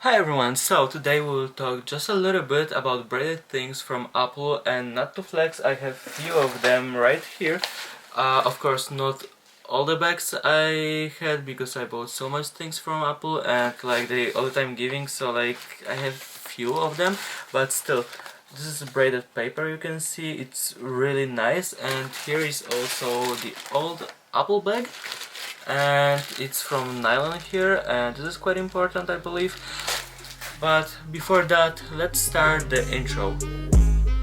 Hi everyone, so today we'll talk just a little bit about braided things from Apple, and not to flex, I have few of them right here. Of course not all the bags I had because I bought so much things from Apple and like they all the time giving, so like I have few of them, but still this is braided paper. You can see it's really nice, and here is also the old Apple bag, and it's from nylon here, and this is quite important I believe. But before that, let's start the intro.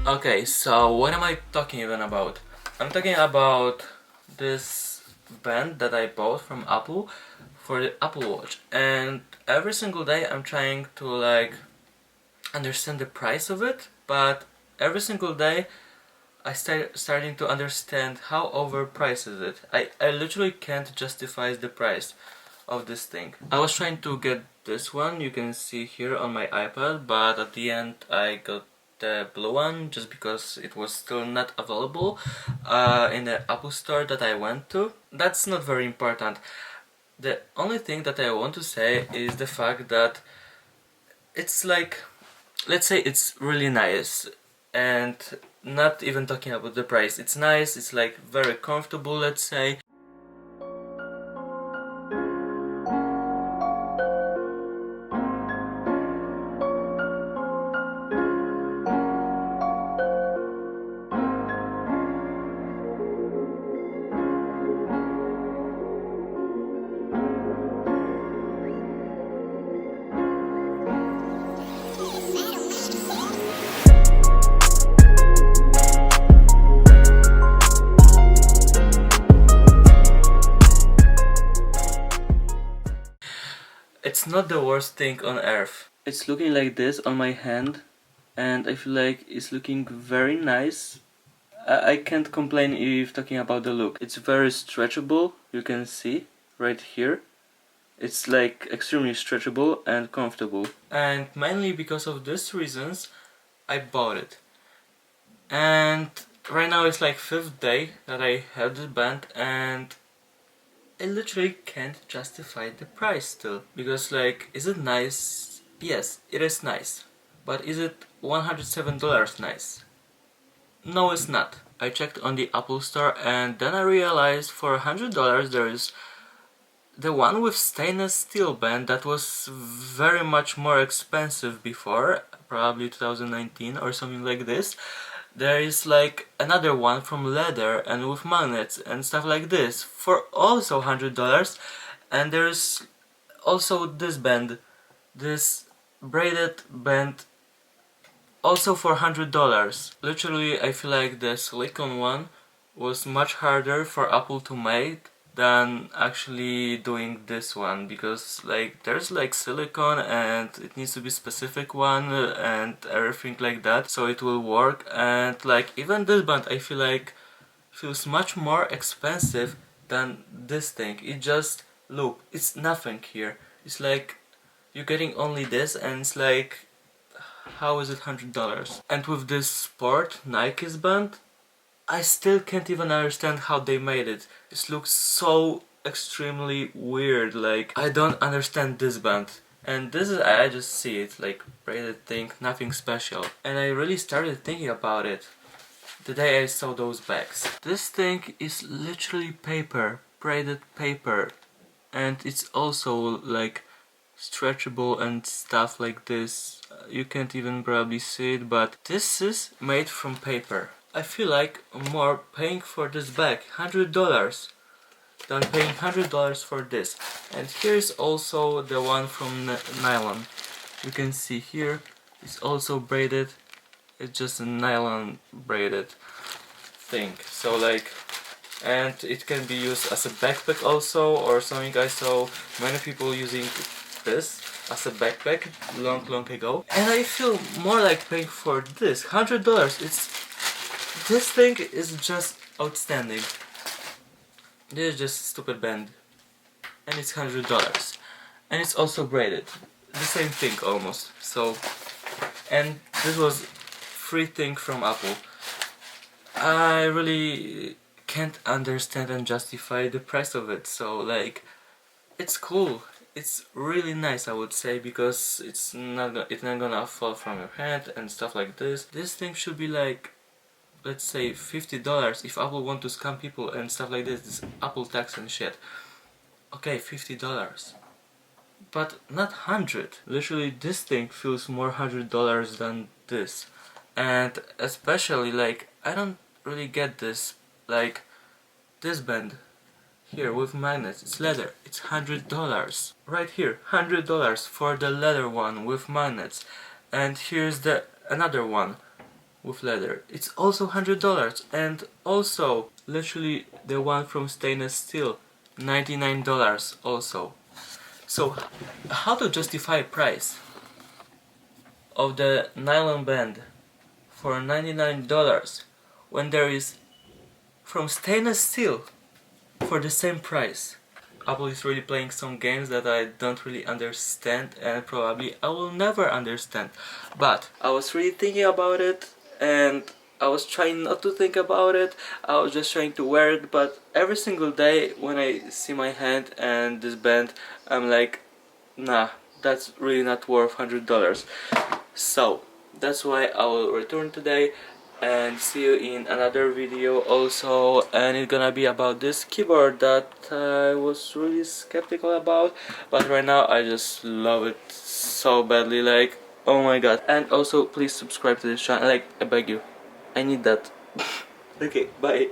Okay, so what am I talking even about? I'm talking about this band that I bought from Apple for the Apple Watch, and every single day I'm trying to like understand the price of it, but every single day I starting to understand how overpriced is it. I literally can't justify the price of this thing. I was trying to get this one, you can see here on my iPad, but at the end I got the blue one just because it was still not available in the Apple store that I went to. That's not very important. The only thing that I want to say is the fact that it's like, let's say it's really nice, and not even talking about the price. It's nice, it's like very comfortable, let's say. It's not the worst thing on earth. It's looking like this on my hand, and I feel like it's looking very nice. I can't complain if talking about the look. It's very stretchable, you can see right here. It's like extremely stretchable and comfortable. And mainly because of these reasons, I bought it. And right now it's like 5th day that I have this band, and I literally can't justify the price still. Because like, is it nice? Yes, it is nice. But is it $107 nice? No, it's not. I checked on the Apple store, and then I realized for $100 there is the one with stainless steel band that was very much more expensive before, probably 2019 or something like this. There is like another one from leather and with magnets and stuff like this for also $100, and there's also this band, this braided band, also for $100. Literally, I feel like the silicone one was much harder for Apple to make than actually doing this one, because like there's like silicone and it needs to be specific one and everything like that so it will work. And like even this band I feel like feels much more expensive than this thing. It just, look, it's nothing here. It's like you're getting only this, and it's like, how is it $100? And with this sport Nike's band, I still can't even understand how they made it. It looks so extremely weird, like I don't understand this band. And this is, I just see it like braided thing, nothing special. And I really started thinking about it the day I saw those bags. This thing is literally paper, braided paper, and it's also like stretchable and stuff like this. You can't even probably see it, but this is made from paper. I feel like more paying for this bag, $100, than paying $100 for this. And here's also the one from nylon. You can see here, it's also braided. It's just a nylon braided thing. So like, and it can be used as a backpack also, or something. I saw many people using this as a backpack long ago, and I feel more like paying for this $100. This thing is just outstanding. This is just a stupid band, and it's $100, and it's also braided, the same thing almost. So, and this was free thing from Apple. I really can't understand and justify the price of it. So like, it's cool. it's really nice, I would say, because it's not gonna fall from your hand and stuff like this. This thing should be like, let's say $50 if Apple want to scam people and stuff like this Apple tax and shit. Okay, $50, but not 100. Literally, this thing feels more $100 than this, and especially like I don't really get this, like this band here with magnets. It's leather. It's $100 right here. $100 for the leather one with magnets, and here's the another one with leather. It's also $100, and also literally the one from stainless steel, $99 also. So how to justify price of the nylon band for $99 when there is from stainless steel for the same price? Apple is really playing some games that I don't really understand, and probably I will never understand. But I was really thinking about it, and I was trying not to think about it. I was just trying to wear it, but every single day when I see my hand and this band, I'm like, nah, that's really not worth $100. So that's why I will return today, and see you in another video also, and it's gonna be about this keyboard that I was really skeptical about, but right now I just love it so badly, like, oh my god. And also please subscribe to this channel, like, I beg you, I need that. Okay, bye.